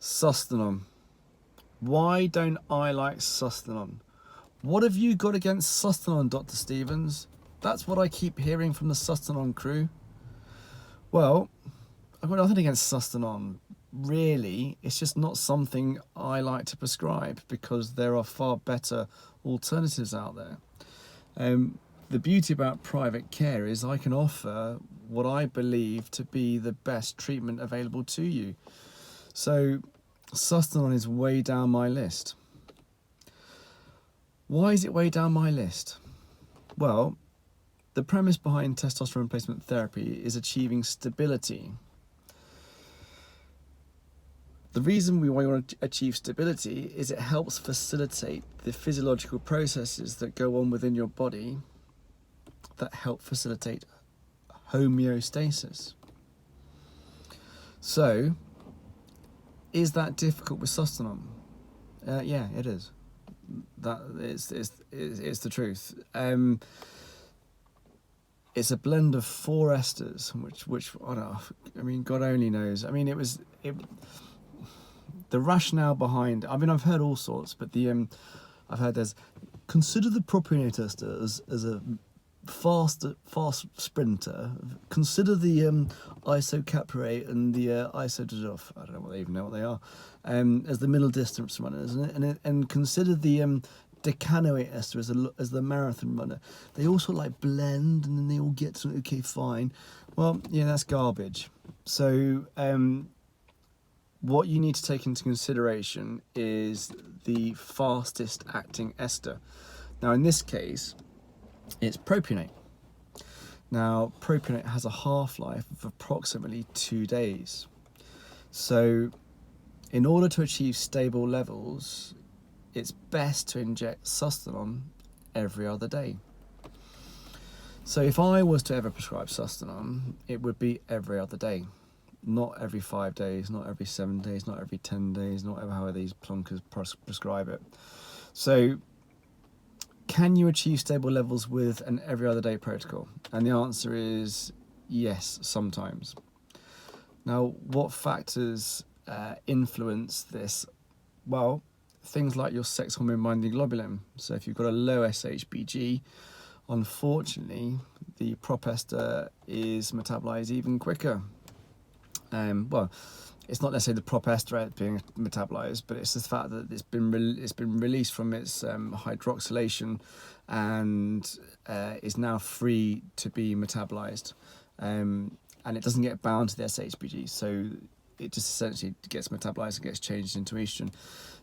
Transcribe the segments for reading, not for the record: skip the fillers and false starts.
Sustanon. Why don't I like Sustanon? What have you got against Sustanon, Dr. Stevens? That's what I keep hearing from the Sustanon crew. Well, I've got nothing against Sustanon. Really, it's just not something I like to prescribe because there are far better alternatives out there. The beauty about private care is I can offer what I believe to be the best treatment available to you. So Sustanon is way down my list. Why is it way down my list? Well, the premise behind testosterone replacement therapy is achieving stability. The reason we want to achieve stability is it helps facilitate the physiological processes that go on within your body that help facilitate homeostasis. So, is that difficult with Sustanon? Yeah, it is. That it's the truth. It's a blend of 4 esters, which I don't know. I mean, God only knows. I mean, the rationale behind. I mean, I've heard all sorts, but I've heard there's consider the propionate ester as a fast sprinter. Consider the Isocaproate and the Isotodof. I don't know what they even know what they are. As the middle distance runners, and consider the Decanoate ester as the marathon runner. They all sort of like blend, and then they all get to okay, fine. Well, yeah, that's garbage. So what you need to take into consideration is the fastest acting ester. Now, in this case, it's propionate. Now, propionate has a half-life of approximately 2 days. So, in order to achieve stable levels, it's best to inject Sustanon every other day. So if I was to ever prescribe Sustanon, it would be every other day. Not every 5 days, not every 7 days, not every 10 days, not how these plunkers prescribe it. So can you achieve stable levels with an every other day protocol? And the answer is yes, sometimes. Now, what factors influence this? Well, things like your sex hormone binding globulin. So if you've got a low SHBG, unfortunately, the prop ester is metabolized even quicker. Well, it's not necessarily the prop ester being metabolized, but it's the fact that it's been released from its hydroxylation and is now free to be metabolized, and it doesn't get bound to the SHBG, so it just essentially gets metabolized and gets changed into estrogen.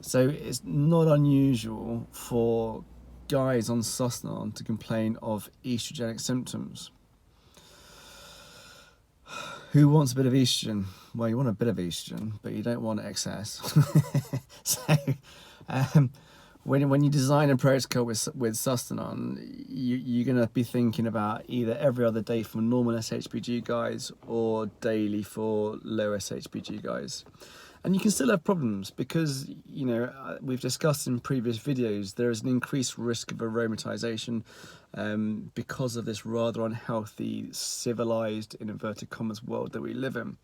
So it's not unusual for guys on Sustanon to complain of estrogenic symptoms. Who wants a bit of estrogen? Well, you want a bit of estrogen, but you don't want excess. So, when you design a protocol with Sustanon, you're going to be thinking about either every other day for normal SHBG guys or daily for low SHBG guys. And you can still have problems because, you know, we've discussed in previous videos, there is an increased risk of aromatization because of this rather unhealthy, civilized, in inverted commas, world that we live in.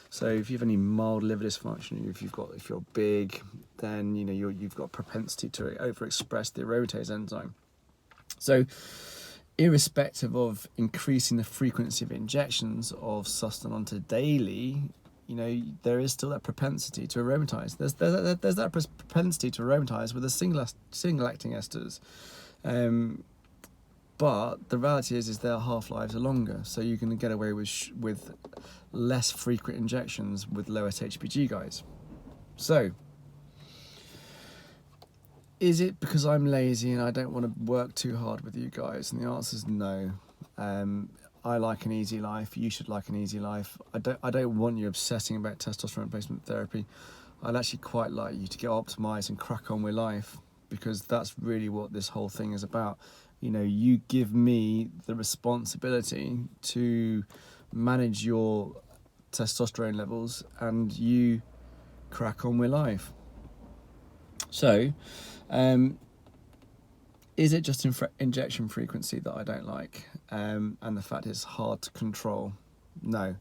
So if you have any mild liver dysfunction, if you're big, then you know you've got propensity to overexpress the aromatase enzyme. So irrespective of increasing the frequency of injections of Sustanon to daily, you know, there is still that propensity to aromatize. There's that propensity to aromatize with the single acting esters. But the reality is their half-lives are longer, so you can get away with less frequent injections with lower SHBG guys. So, is it because I'm lazy and I don't want to work too hard with you guys? And the answer is no. I like an easy life. You should like an easy life. I don't want you obsessing about testosterone replacement therapy. I'd actually quite like you to get optimized and crack on with life, because that's really what this whole thing is about. You know, you give me the responsibility to manage your testosterone levels and you crack on with life. So, is it just injection frequency that I don't like, and the fact it's hard to control? No.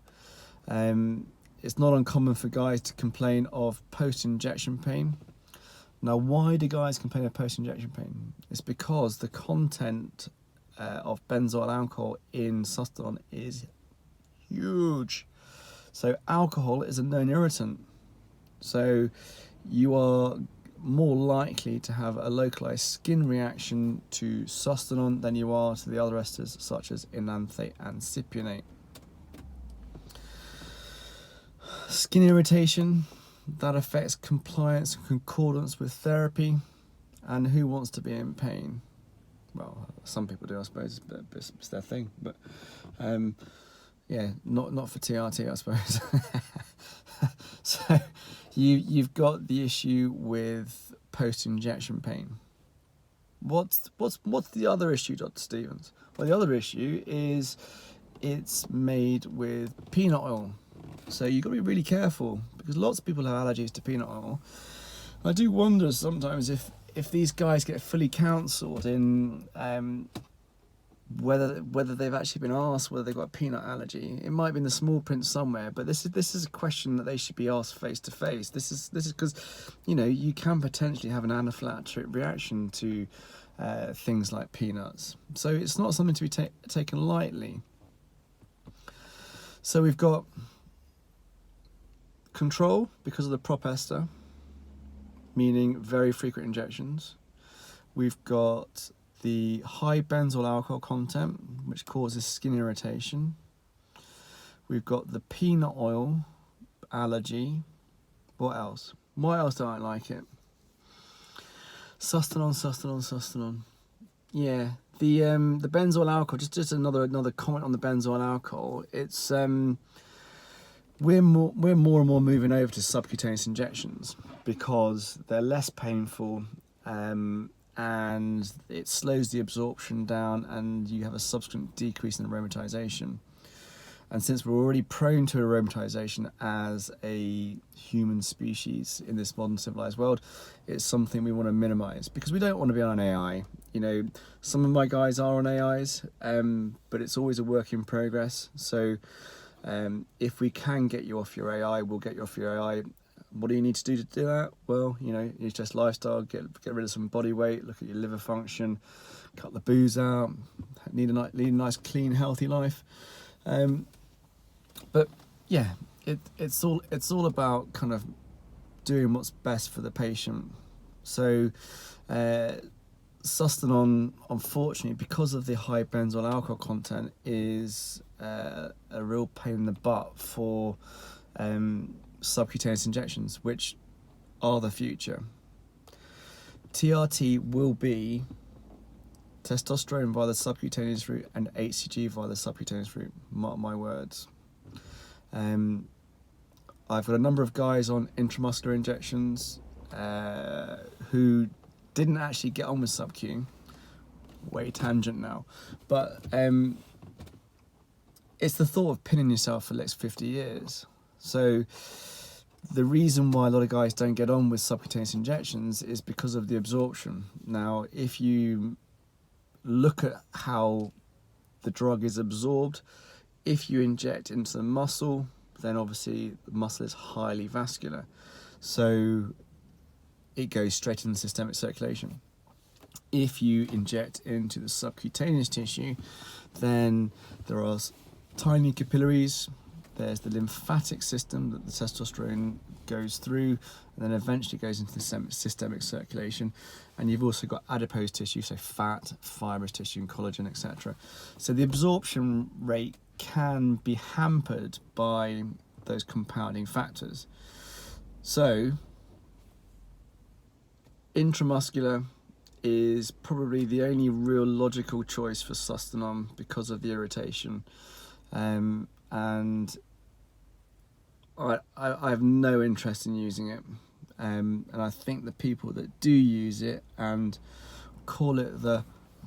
it's not uncommon for guys to complain of post-injection pain. Now, why do guys complain of post-injection pain? It's because the content of benzoyl alcohol in Sustanon is huge. So alcohol is a known irritant. So you are more likely to have a localized skin reaction to Sustanon than you are to the other esters such as Enanthate and Cypionate. Skin irritation, that affects compliance and concordance with therapy. And who wants to be in pain? Well, some people do, I suppose, but it's their thing. But yeah, not for TRT, I suppose. So you've got the issue with post-injection pain. What's the other issue, Dr. Stevens? Well, the other issue is it's made with peanut oil. So you've got to be really careful because lots of people have allergies to peanut oil. I do wonder sometimes if these guys get fully counselled in whether they've actually been asked whether they've got a peanut allergy. It might be in the small print somewhere, but this is a question that they should be asked face to face. This is because, you know, you can potentially have an anaphylactic reaction to things like peanuts. So it's not something to be taken lightly. So we've got control because of the prop ester, meaning very frequent injections. We've got the high benzoyl alcohol content, which causes skin irritation. We've got the peanut oil allergy. What else? Why else don't I like it? Sustanon. Yeah, the benzoyl alcohol. Just another comment on the benzoyl alcohol. It's we're more and more moving over to subcutaneous injections because they're less painful. And it slows the absorption down and you have a subsequent decrease in aromatization. And since we're already prone to aromatization as a human species in this modern civilized world, it's something we want to minimize because we don't want to be on an AI. You know, some of my guys are on AIs, but it's always a work in progress. So if we can get you off your AI, we'll get you off your AI. What do you need to do that? Well, you know, it's just lifestyle, get rid of some body weight, look at your liver function, cut the booze out, lead a nice, clean, healthy life. But yeah, it's all about kind of doing what's best for the patient. So Sustanon, unfortunately, because of the high benzoyl alcohol content, is a real pain in the butt for subcutaneous injections, which are the future. TRT will be testosterone via the subcutaneous route and HCG via the subcutaneous route. Mark my words. I've got a number of guys on intramuscular injections who didn't actually get on with sub-Q. Way tangent now, but it's the thought of pinning yourself for the next 50 years. So the reason why a lot of guys don't get on with subcutaneous injections is because of the absorption. Now, if you look at how the drug is absorbed, if you inject into the muscle, then obviously the muscle is highly vascular. So it goes straight into systemic circulation. If you inject into the subcutaneous tissue, then there are tiny capillaries. There's the lymphatic system that the testosterone goes through and then eventually goes into the systemic circulation. And you've also got adipose tissue, so fat, fibrous tissue, and collagen, etc. So the absorption rate can be hampered by those compounding factors. So intramuscular is probably the only real logical choice for Sustanon because of the irritation. And I have no interest in using it, and I think the people that do use it and call it the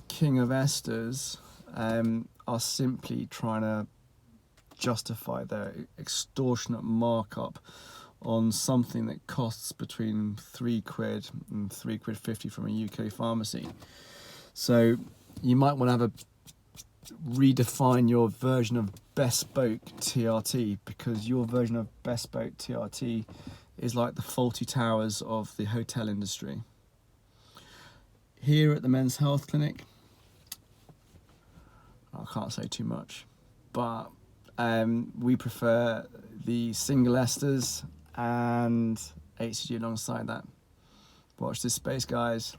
king of esters are simply trying to justify their extortionate markup on something that costs between £3 and £3.50 from a UK pharmacy. So you might want to have a redefine your version of bespoke TRT, because your version of bespoke TRT is like the faulty towers of the hotel industry. Here at the Men's Health Clinic, I can't say too much, but we prefer the single esters and HCG alongside that. Watch this space, guys.